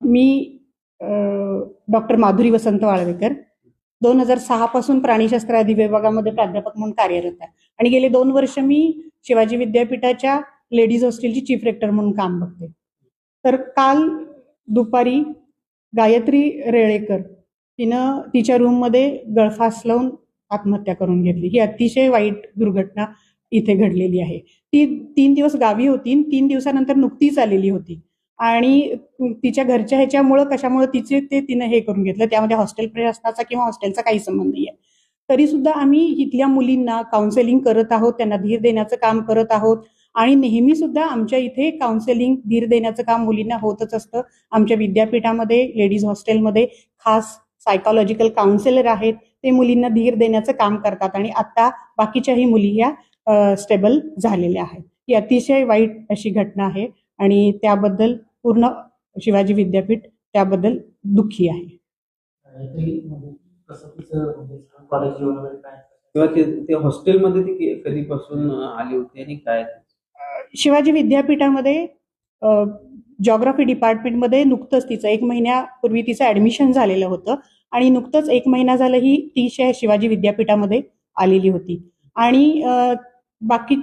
मी doctor Madhuri वसंत वाळवेकर 2006 पासून प्राणीशास्त्र अधिविभागामध्ये प्राध्यापक म्हणून कार्यरत आहे आणि गेले 2 वर्ष मी शिवाजी विद्यापीठाच्या लेडीज हॉस्टेलची चीफ रेक्टर म्हणून काम बघते. तर काल दुपारी गायत्री रेळेकर तिनं तिच्या रूममध्ये गळफास लावून आत्महत्या करून घेतली. ही अतिशय वाईट दुर्घटना इथे घडलेली आहे. ती 3 दिवस गावी होती, 3 दिवसानंतर नुकतीच आलेली होती आणि तिच्या घरच्या ह्याच्यामुळं कशामुळे तिनं हे करून घेतलं. त्यामध्ये हॉस्टेल प्रशासनाचा किंवा हॉस्टेलचा काही संबंध नाही आहे. तरी सुद्धा आम्ही इथल्या मुलींना काउन्सिलिंग करत आहोत, त्यांना धीर देण्याचं काम करत आहोत आणि नेहमी सुद्धा आमच्या इथे काउन्सिलिंग धीर देण्याचं काम मुलींना होतच असतं. आमच्या विद्यापीठामध्ये लेडीज हॉस्टेलमध्ये खास सायकोलॉजिकल काउन्सिलर आहेत, ते मुलींना धीर देण्याचं काम करतात आणि आता बाकीच्याही मुली या स्टेबल झालेल्या आहेत. ही अतिशय वाईट अशी घटना आहे आणि त्याबद्दल पूर्ण शिवाजी विद्यापीठ त्याबद्दल दुःखी आहे. ते हॉस्टेलमध्ये ती कधीपासून आली होती आणि काय? शिवाजी विद्यापीठामध्ये जॉग्राफी डिपार्टमेंटमध्ये नुकतंच तिचं 1 महिन्यापूर्वी तिचं ऍडमिशन झालेलं होतं आणि नुकतंच 1 महिना झालं ही ती शिवाजी विद्यापीठामध्ये आलेली होती आणि बाकी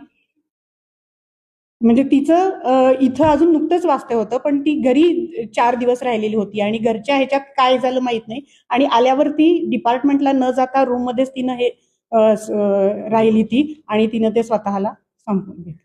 म्हणजे तिचं इथं अजून नुकतंच वास्तव्य होतं, पण ती घरी 4 दिवस राहिलेली होती आणि घरच्या ह्याच्यात काय झालं माहित नाही आणि आल्यावर ती डिपार्टमेंटला न जाता रूममध्येच तिनं हे राहिली ती आणि तिनं ते स्वतःला संपवून घेतलं.